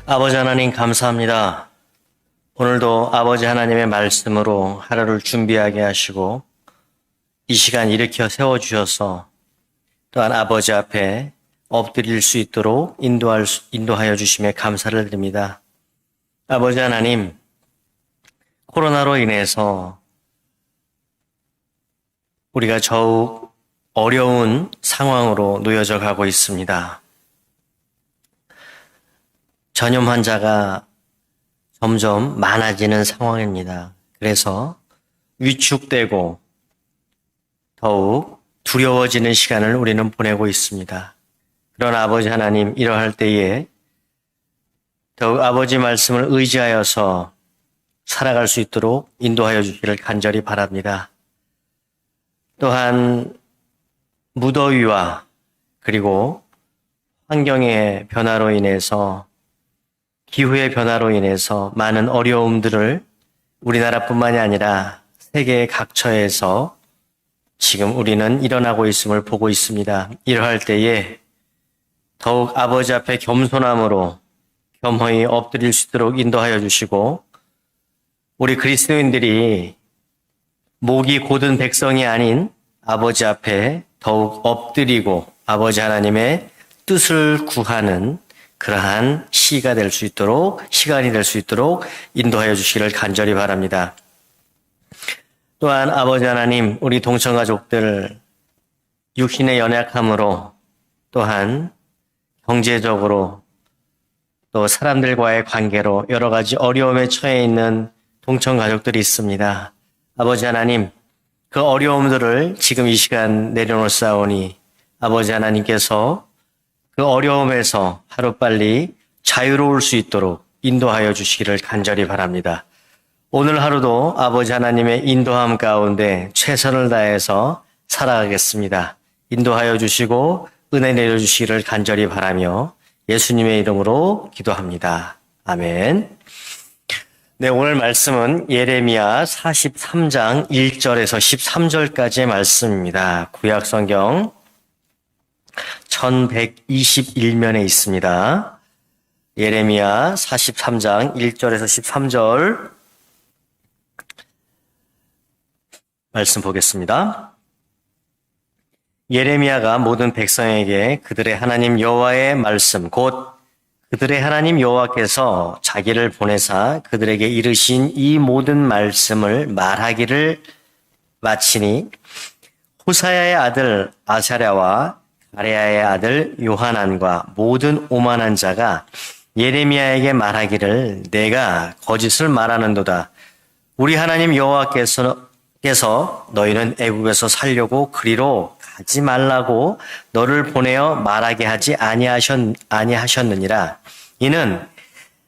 아버지 하나님 감사합니다. 오늘도 아버지 하나님의 말씀으로 하루를 준비하게 하시고 이 시간 일으켜 세워주셔서 또한 아버지 앞에 엎드릴 수 있도록 인도하여 주심에 감사를 드립니다. 아버지 하나님, 코로나로 인해서 우리가 더욱 어려운 상황으로 놓여져 가고 있습니다. 전염 환자가 점점 많아지는 상황입니다. 그래서 위축되고 더욱 두려워지는 시간을 우리는 보내고 있습니다. 그러나 아버지 하나님, 이러할 때에 더욱 아버지 말씀을 의지하여서 살아갈 수 있도록 인도하여 주기를 간절히 바랍니다. 또한 무더위와 그리고 환경의 변화로 인해서 기후의 변화로 인해서 많은 어려움들을 우리나라뿐만이 아니라 세계 각처에서 지금 우리는 일어나고 있음을 보고 있습니다. 이러할 때에 더욱 아버지 앞에 겸손함으로 겸허히 엎드릴 수 있도록 인도하여 주시고 우리 그리스도인들이 목이 곧은 백성이 아닌 아버지 앞에 더욱 엎드리고 아버지 하나님의 뜻을 구하는 그러한 시간이 될 수 있도록 인도하여 주시기를 간절히 바랍니다. 또한 아버지 하나님, 우리 동천가족들 육신의 연약함으로 또한 경제적으로 또 사람들과의 관계로 여러 가지 어려움에 처해 있는 동천가족들이 있습니다. 아버지 하나님, 그 어려움들을 지금 이 시간 내려놓사오니 아버지 하나님께서 그 어려움에서 하루빨리 자유로울 수 있도록 인도하여 주시기를 간절히 바랍니다. 오늘 하루도 아버지 하나님의 인도함 가운데 최선을 다해서 살아가겠습니다. 인도하여 주시고 은혜 내려주시기를 간절히 바라며 예수님의 이름으로 기도합니다. 아멘. 네, 오늘 말씀은 예레미야 43장 1절에서 13절까지의 말씀입니다. 구약성경 1121면에 있습니다. 예레미야 43장 1절에서 13절 말씀 보겠습니다. 예레미야가 모든 백성에게 그들의 하나님 여호와의 말씀 곧 그들의 하나님 여호와께서 자기를 보내사 그들에게 이르신 이 모든 말씀을 말하기를 마치니 호사야의 아들 아사랴와 가레야의 아들 요하난과 모든 오만한 자가 예레미야에게 말하기를 내가 거짓을 말하는도다. 우리 하나님 여호와께서 너희는 애국에서 살려고 그리로 가지 말라고 너를 보내어 말하게 하지 아니하셨느니라. 이는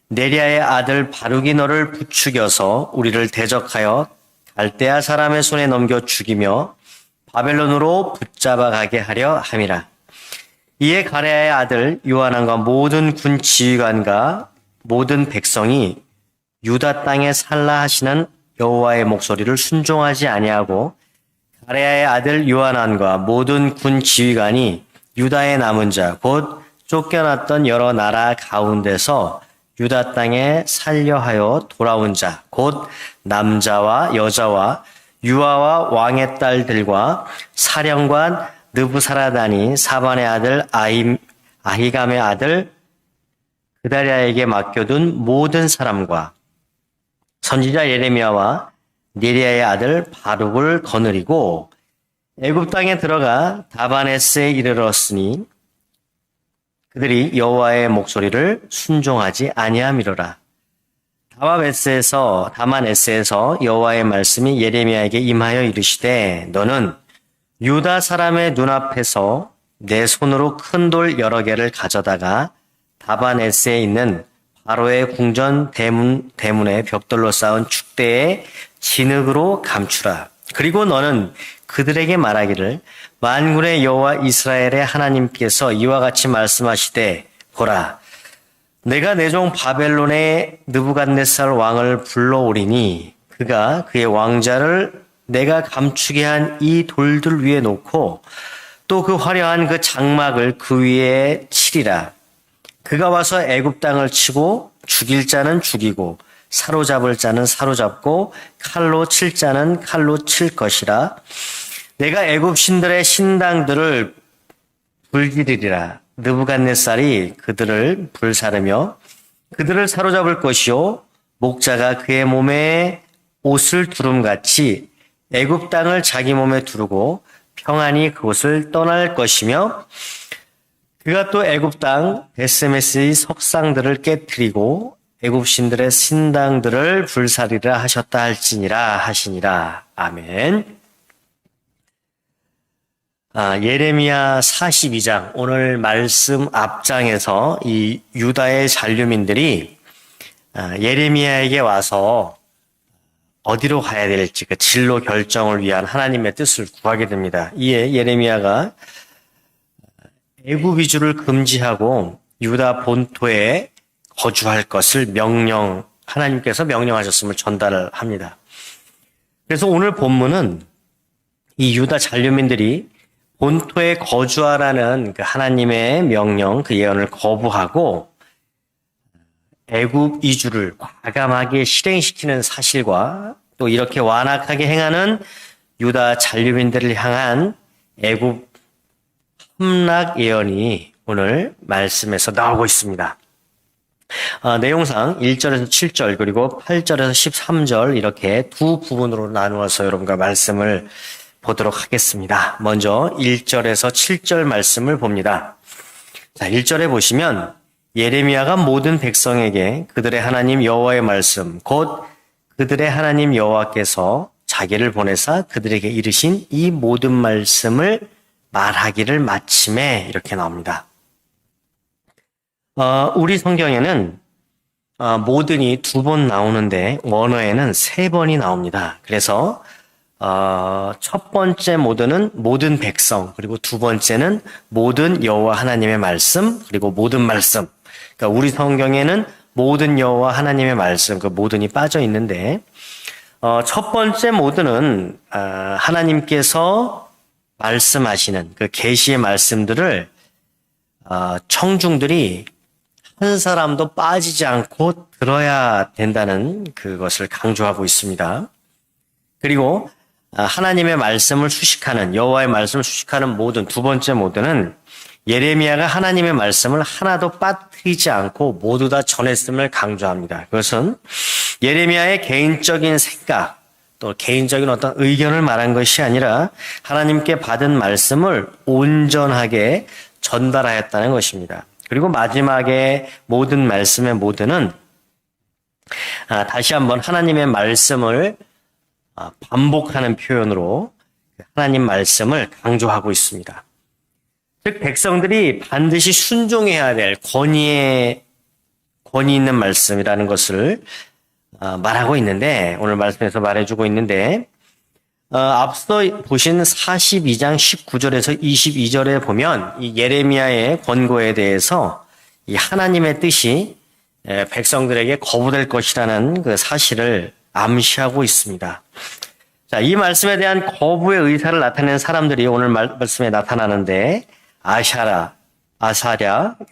네리아의 아들 바룩이 너를 부추겨서 우리를 대적하여 갈대아 사람의 손에 넘겨 죽이며 바벨론으로 붙잡아 가게 하려 함이라. 이에 가레야의 아들 요하난과 모든 군 지휘관과 모든 백성이 유다 땅에 살라 하시는 여호와의 목소리를 순종하지 아니하고 가레야의 아들 요하난과 모든 군 지휘관이 유다의 남은 자 곧 쫓겨났던 여러 나라 가운데서 유다 땅에 살려하여 돌아온 자 곧 남자와 여자와 유아와 왕의 딸들과 사령관 느부사라단이 사반의 아들 아히감의 아들 그다리아에게 맡겨둔 모든 사람과 선지자 예레미야와 네리아의 아들 바룩을 거느리고 애굽 땅에 들어가 다바네스에 이르렀으니 그들이 여호와의 목소리를 순종하지 아니함이로라. 다마네스에서 여호와의 말씀이 예레미야에게 임하여 이르시되 너는 유다 사람의 눈앞에서 내 손으로 큰 돌 여러 개를 가져다가 다바네스에 있는 바로의 궁전 대문에 벽돌로 쌓은 축대의 진흙으로 감추라. 그리고 너는 그들에게 말하기를 만군의 여호와 이스라엘의 하나님께서 이와 같이 말씀하시되 보라 내가 내 종 바벨론의 느부갓네살 왕을 불러오리니 그가 그의 왕자를 내가 감추게 한 이 돌들 위에 놓고 또 그 화려한 그 장막을 그 위에 치리라. 그가 와서 애굽 땅을 치고 죽일 자는 죽이고 사로잡을 자는 사로잡고 칼로 칠 자는 칼로 칠 것이라. 내가 애굽 신들의 신당들을 불지르리라. 느부갓네살이 그들을 불사르며 그들을 사로잡을 것이요 목자가 그의 몸에 옷을 두름같이 애굽 땅을 자기 몸에 두르고 평안히 그곳을 떠날 것이며 그가 또 애굽 땅 베스메스의 석상들을 깨뜨리고 애굽 신들의 신당들을 불사리라 하셨다 할지니라 하시니라. 아멘. 예레미야 42장 오늘 말씀 앞장에서 이 유다의 잔류민들이 예레미야에게 와서 어디로 가야 될지 그 진로 결정을 위한 하나님의 뜻을 구하게 됩니다. 이에 예레미야가 애굽 이주를 금지하고 유다 본토에 거주할 것을 하나님께서 명령하셨음을 전달을 합니다. 그래서 오늘 본문은 이 유다 잔류민들이 본토에 거주하라는 그 하나님의 명령, 그 예언을 거부하고 애굽 이주를 과감하게 실행시키는 사실과 또 이렇게 완악하게 행하는 유다 잔류민들을 향한 애굽 함락 예언이 오늘 말씀에서 나오고 있습니다. 내용상 1절에서 7절 그리고 8절에서 13절 이렇게 두 부분으로 나누어서 여러분과 말씀을 보도록 하겠습니다. 먼저 1절에서 7절 말씀을 봅니다. 자, 1절에 보시면 예레미야가 모든 백성에게 그들의 하나님 여호와의 말씀 곧 그들의 하나님 여호와께서 자기를 보내사 그들에게 이르신 이 모든 말씀을 말하기를 마침에 이렇게 나옵니다. 우리 성경에는 모든이 2번 나오는데 원어에는 3번이 나옵니다. 그래서 첫 번째 모든은 모든 백성, 그리고 두 번째는 모든 여호와 하나님의 말씀, 그리고 모든 말씀. 그러니까 우리 성경에는 모든 여호와 하나님의 말씀, 그 모든이 빠져 있는데 첫 번째 모든은 하나님께서 말씀하시는 그 계시의 말씀들을 청중들이 한 사람도 빠지지 않고 들어야 된다는 그것을 강조하고 있습니다. 그리고 하나님의 말씀을 수식하는 여호와의 말씀을 수식하는 모든 두 번째 모든은 예레미야가 하나님의 말씀을 하나도 빠뜨리지 않고 모두 다 전했음을 강조합니다. 그것은 예레미야의 개인적인 생각 또 개인적인 어떤 의견을 말한 것이 아니라 하나님께 받은 말씀을 온전하게 전달하였다는 것입니다. 그리고 마지막에 모든 말씀의 모든은 다시 한번 하나님의 말씀을 반복하는 표현으로 하나님 말씀을 강조하고 있습니다. 즉 백성들이 반드시 순종해야 될 권위 있는 말씀이라는 것을 말하고 있는데 오늘 말씀에서 말해주고 있는데 앞서 보신 42장 19절에서 22절에 보면 이 예레미야의 권고에 대해서 이 하나님의 뜻이 백성들에게 거부될 것이라는 그 사실을 암시하고 있습니다. 자, 이 말씀에 대한 거부의 의사를 나타내는 사람들이 오늘 말씀에 나타나는데 아사랴,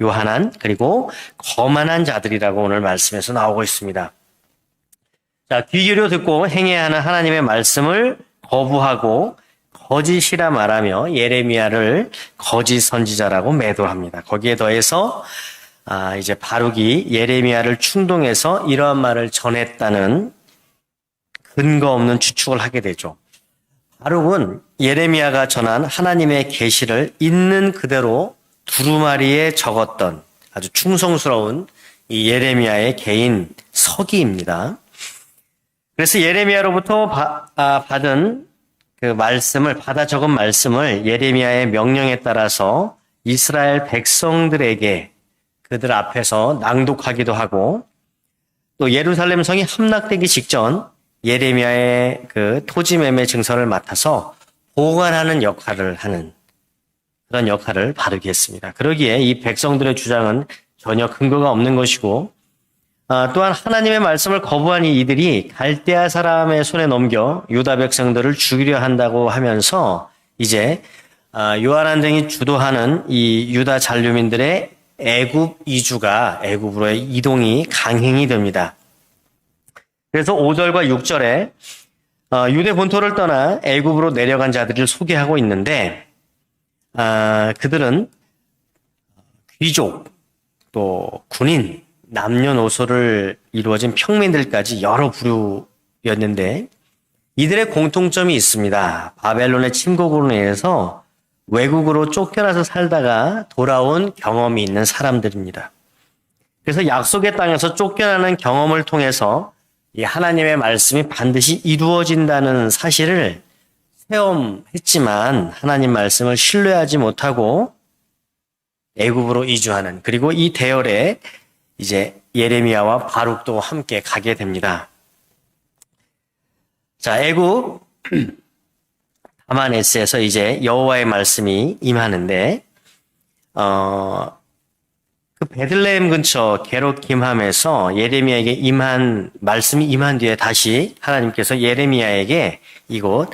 요하난, 그리고 거만한 자들이라고 오늘 말씀에서 나오고 있습니다. 자, 귀 기울여 듣고 행해야 하는 하나님의 말씀을 거부하고 거짓이라 말하며 예레미야를 거짓 선지자라고 매도합니다. 거기에 더해서 이제 바룩이 예레미야를 충동해서 이러한 말을 전했다는 근거 없는 추측을 하게 되죠. 바룩은 예레미야가 전한 하나님의 계시를 있는 그대로 두루마리에 적었던 아주 충성스러운 이 예레미야의 개인 서기입니다. 그래서 예레미야로부터 받은 그 말씀을 받아 적은 말씀을 예레미야의 명령에 따라서 이스라엘 백성들에게 그들 앞에서 낭독하기도 하고 또 예루살렘 성이 함락되기 직전 예레미야의 그 토지 매매 증서를 맡아서 보관하는 역할을 하는 그런 역할을 바르게 했습니다. 그러기에 이 백성들의 주장은 전혀 근거가 없는 것이고 또한 하나님의 말씀을 거부한 이들이 갈대아 사람의 손에 넘겨 유다 백성들을 죽이려 한다고 하면서 이제 요하난 등이 주도하는 이 유다 잔류민들의 애굽 이주가 애굽으로의 이동이 강행이 됩니다. 그래서 5절과 6절에 유대 본토를 떠나 애굽으로 내려간 자들을 소개하고 있는데 그들은 귀족, 또 군인, 남녀노소를 이루어진 평민들까지 여러 부류였는데 이들의 공통점이 있습니다. 바벨론의 침공으로 인해서 외국으로 쫓겨나서 살다가 돌아온 경험이 있는 사람들입니다. 그래서 약속의 땅에서 쫓겨나는 경험을 통해서 이 하나님의 말씀이 반드시 이루어진다는 사실을 체험했지만 하나님 말씀을 신뢰하지 못하고 애굽으로 이주하는, 그리고 이 대열에 이제 예레미야와 바룩도 함께 가게 됩니다. 자, 애굽 다마네스에서 이제 여호와의 말씀이 임하는데 그 베들레헴 근처 게롯김함에서 예레미야에게 말씀이 임한 뒤에 다시 하나님께서 예레미야에게 이곳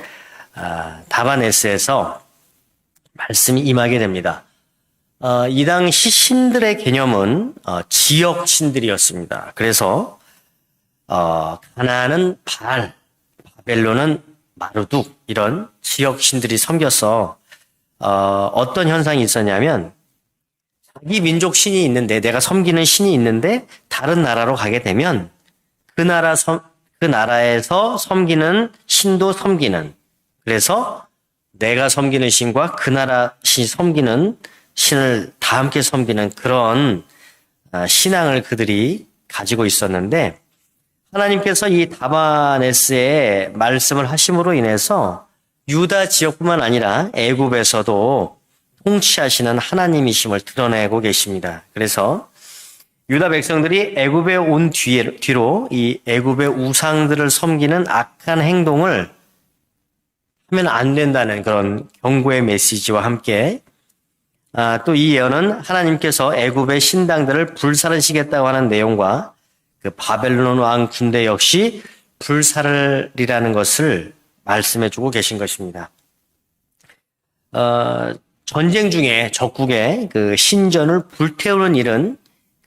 다마네스에서 말씀이 임하게 됩니다. 이 당시 신들의 개념은 지역 신들이었습니다. 그래서 가나안은 바알, 바벨론은 마르둑, 이런 지역 신들이 섬겨서 어떤 현상이 있었냐면 자기 민족 신이 있는데, 내가 섬기는 신이 있는데 다른 나라로 가게 되면 그 나라에서 섬기는 신도 섬기는, 그래서 내가 섬기는 신과 그 나라 신이 섬기는 신을 다 함께 섬기는 그런 신앙을 그들이 가지고 있었는데, 하나님께서 이 다마네스의 말씀을 하심으로 인해서 유다 지역뿐만 아니라 애굽에서도 통치하시는 하나님이심을 드러내고 계십니다. 그래서 유다 백성들이 애굽에 온 뒤로 이 애굽의 우상들을 섬기는 악한 행동을 하면 안 된다는 그런 경고의 메시지와 함께 또 이 예언은 하나님께서 애굽의 신당들을 불살르시겠다고 하는 내용과 그 바벨론 왕 군대 역시 불살르리라는 것을 말씀해주고 계신 것입니다. 전쟁 중에 적국의 그 신전을 불태우는 일은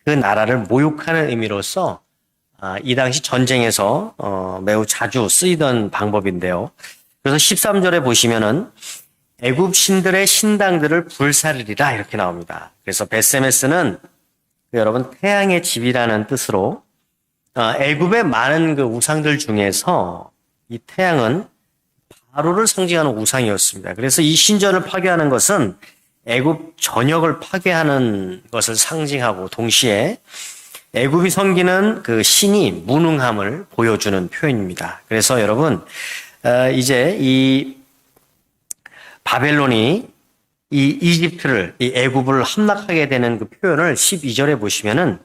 그 나라를 모욕하는 의미로서 이 당시 전쟁에서 매우 자주 쓰이던 방법인데요. 그래서 13절에 보시면은 애굽 신들의 신당들을 불살르리라 이렇게 나옵니다. 그래서 베세메스는 여러분 태양의 집이라는 뜻으로 애굽의 많은 그 우상들 중에서 이 태양은 바로를 상징하는 우상이었습니다. 그래서 이 신전을 파괴하는 것은 애굽 전역을 파괴하는 것을 상징하고 동시에 애굽이 섬기는 그 신이 무능함을 보여주는 표현입니다. 그래서 여러분 이제 이 바벨론이 이 이집트를, 이 애굽을 함락하게 되는 그 표현을 12절에 보시면은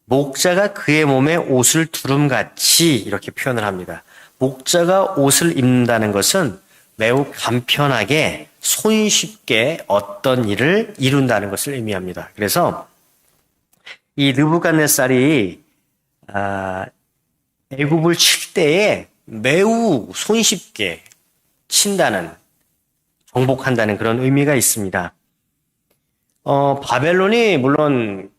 목자가 그의 몸에 옷을 두름같이 이렇게 표현을 합니다. 목자가 옷을 입는다는 것은 매우 간편하게 손쉽게 어떤 일을 이룬다는 것을 의미합니다. 그래서 이 느부갓네살이 애굽을 칠 때에 매우 손쉽게 친다는, 정복한다는 그런 의미가 있습니다. 바벨론이 물론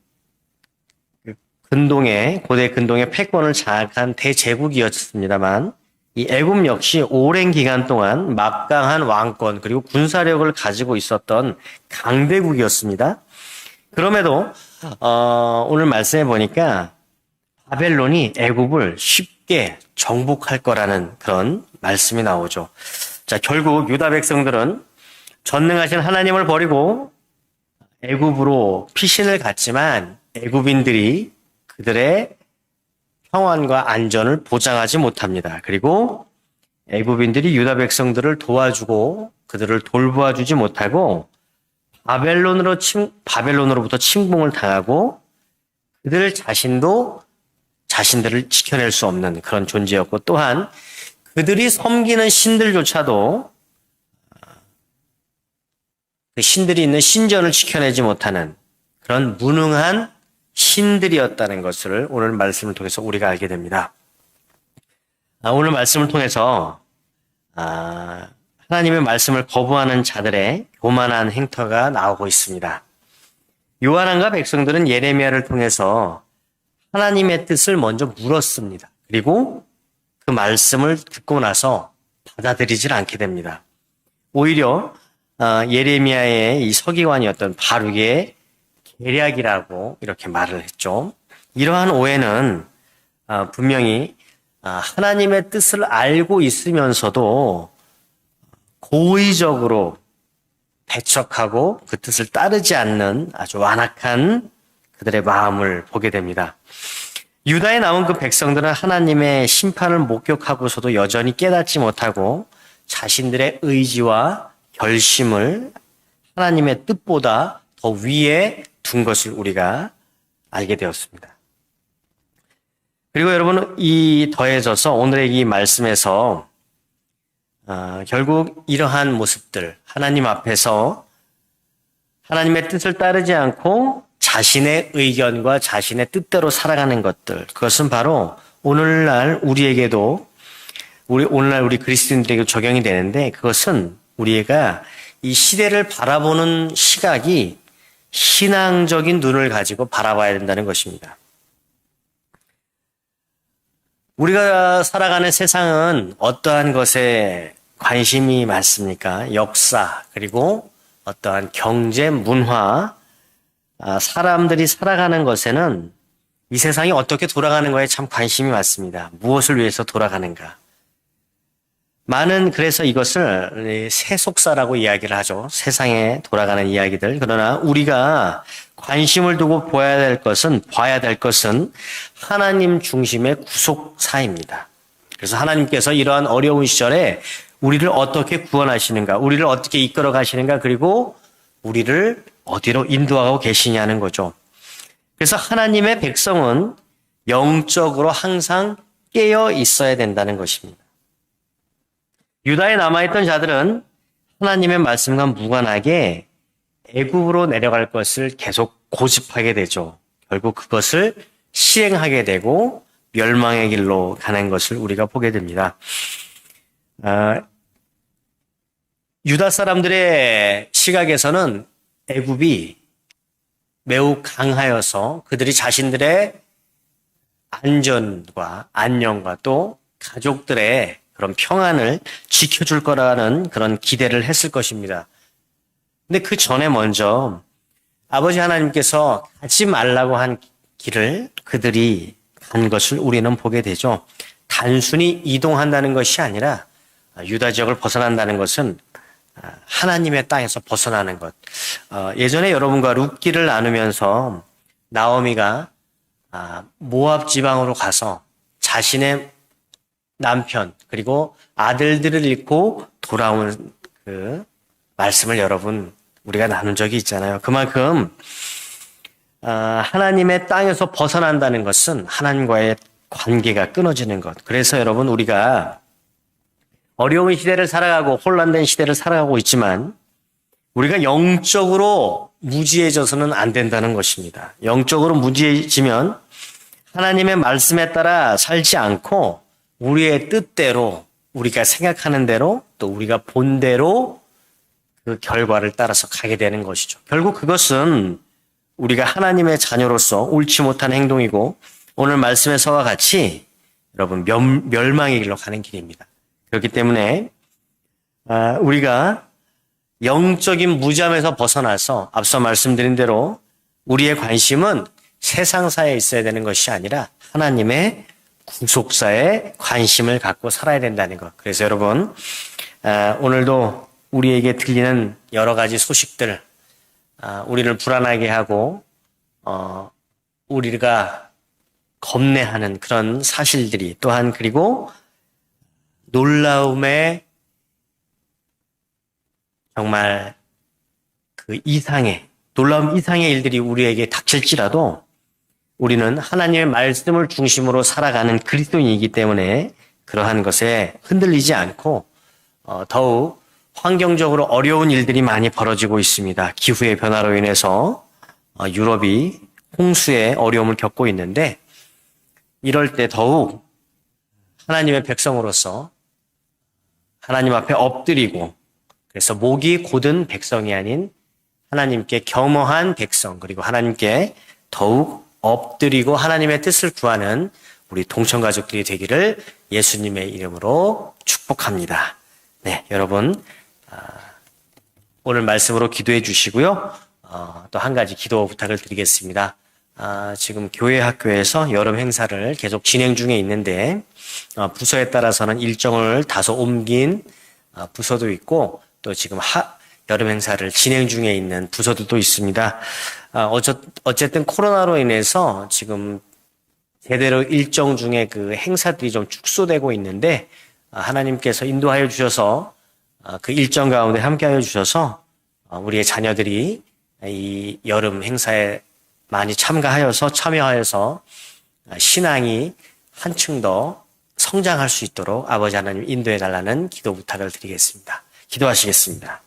고대 근동의 패권을 장악한 대제국이었습니다만 이 애굽 역시 오랜 기간 동안 막강한 왕권 그리고 군사력을 가지고 있었던 강대국이었습니다. 그럼에도 오늘 말씀해 보니까 바벨론이 애굽을 쉽게 정복할 거라는 그런 말씀이 나오죠. 자, 결국 유다 백성들은 전능하신 하나님을 버리고 애굽으로 피신을 갔지만 애굽인들이 그들의 평안과 안전을 보장하지 못합니다. 그리고 애굽인들이 유다 백성들을 도와주고 그들을 돌보아주지 못하고 바벨론으로부터 침공을 당하고 그들 자신도 자신들을 지켜낼 수 없는 그런 존재였고, 또한 그들이 섬기는 신들조차도 그 신들이 있는 신전을 지켜내지 못하는 그런 무능한 신들이었다는 것을 오늘 말씀을 통해서 우리가 알게 됩니다. 오늘 말씀을 통해서 하나님의 말씀을 거부하는 자들의 교만한 행태가 나오고 있습니다. 요한왕과 백성들은 예레미야를 통해서 하나님의 뜻을 먼저 물었습니다. 그리고 그 말씀을 듣고 나서 받아들이질 않게 됩니다. 오히려 예레미야의 이 서기관이었던 바룩의 계략이라고 이렇게 말을 했죠. 이러한 오해는 분명히 하나님의 뜻을 알고 있으면서도 고의적으로 배척하고 그 뜻을 따르지 않는 아주 완악한 그들의 마음을 보게 됩니다. 유다에 남은 그 백성들은 하나님의 심판을 목격하고서도 여전히 깨닫지 못하고 자신들의 의지와 결심을 하나님의 뜻보다 더 위에 둔 것을 우리가 알게 되었습니다. 그리고 여러분, 이 더해져서 오늘의 이 말씀에서 결국 이러한 모습들, 하나님 앞에서 하나님의 뜻을 따르지 않고 자신의 의견과 자신의 뜻대로 살아가는 것들, 그것은 바로 오늘날 우리에게도 오늘날 우리 그리스도인들에게 적용이 되는데, 그것은 우리가 이 시대를 바라보는 시각이 신앙적인 눈을 가지고 바라봐야 된다는 것입니다. 우리가 살아가는 세상은 어떠한 것에 관심이 많습니까? 역사, 그리고 어떠한 경제, 문화, 사람들이 살아가는 것에는 이 세상이 어떻게 돌아가는 거에 참 관심이 많습니다. 무엇을 위해서 돌아가는가? 많은 그래서 이것을 세속사라고 이야기를 하죠. 세상에 돌아가는 이야기들. 그러나 우리가 관심을 두고 봐야 될 것은 하나님 중심의 구속사입니다. 그래서 하나님께서 이러한 어려운 시절에 우리를 어떻게 구원하시는가, 우리를 어떻게 이끌어 가시는가, 그리고 우리를 어디로 인도하고 계시냐는 거죠. 그래서 하나님의 백성은 영적으로 항상 깨어 있어야 된다는 것입니다. 유다에 남아있던 자들은 하나님의 말씀과 무관하게 애굽으로 내려갈 것을 계속 고집하게 되죠. 결국 그것을 실행하게 되고 멸망의 길로 가는 것을 우리가 보게 됩니다. 유다 사람들의 시각에서는 애굽이 매우 강하여서 그들이 자신들의 안전과 안녕과 또 가족들의 그런 평안을 지켜줄 거라는 그런 기대를 했을 것입니다. 근데 그 전에 먼저 아버지 하나님께서 가지 말라고 한 길을 그들이 간 것을 우리는 보게 되죠. 단순히 이동한다는 것이 아니라 유다 지역을 벗어난다는 것은 하나님의 땅에서 벗어나는 것. 예전에 여러분과 룻기를 나누면서 나오미가 모압 지방으로 가서 자신의 남편 그리고 아들들을 잃고 돌아온 그 말씀을 여러분 우리가 나눈 적이 있잖아요. 그만큼 하나님의 땅에서 벗어난다는 것은 하나님과의 관계가 끊어지는 것. 그래서 여러분 우리가 어려운 시대를 살아가고 혼란된 시대를 살아가고 있지만 우리가 영적으로 무지해져서는 안 된다는 것입니다. 영적으로 무지해지면 하나님의 말씀에 따라 살지 않고 우리의 뜻대로 우리가 생각하는 대로 또 우리가 본 대로 그 결과를 따라서 가게 되는 것이죠. 결국 그것은 우리가 하나님의 자녀로서 옳지 못한 행동이고 오늘 말씀에서와 같이 여러분 멸망의 길로 가는 길입니다. 그렇기 때문에 우리가 영적인 무잠에서 벗어나서 앞서 말씀드린 대로 우리의 관심은 세상사에 있어야 되는 것이 아니라 하나님의 구속사에 관심을 갖고 살아야 된다는 것. 그래서 여러분 오늘도 우리에게 들리는 여러 가지 소식들 우리를 불안하게 하고 우리가 겁내하는 그런 사실들이 또한 그리고 놀라움의 정말 그 놀라움 이상의 일들이 우리에게 닥칠지라도 우리는 하나님의 말씀을 중심으로 살아가는 그리스도인이기 때문에 그러한 것에 흔들리지 않고 더욱 환경적으로 어려운 일들이 많이 벌어지고 있습니다. 기후의 변화로 인해서 유럽이 홍수의 어려움을 겪고 있는데 이럴 때 더욱 하나님의 백성으로서 하나님 앞에 엎드리고 그래서 목이 곧은 백성이 아닌 하나님께 겸허한 백성, 그리고 하나님께 더욱 엎드리고 하나님의 뜻을 구하는 우리 동천가족들이 되기를 예수님의 이름으로 축복합니다. 네, 여러분 오늘 말씀으로 기도해 주시고요. 또 한 가지 기도 부탁을 드리겠습니다. 지금 교회 학교에서 여름 행사를 계속 진행 중에 있는데 부서에 따라서는 일정을 다소 옮긴 부서도 있고 또 지금 여름 행사를 진행 중에 있는 부서들도 있습니다. 어쨌든 코로나로 인해서 지금 제대로 일정 중에 그 행사들이 좀 축소되고 있는데 하나님께서 인도하여 주셔서 그 일정 가운데 함께하여 주셔서 우리의 자녀들이 이 여름 행사에 많이 참여하여서 신앙이 한층 더 성장할 수 있도록 아버지 하나님 인도해 달라는 기도 부탁을 드리겠습니다. 기도하시겠습니다.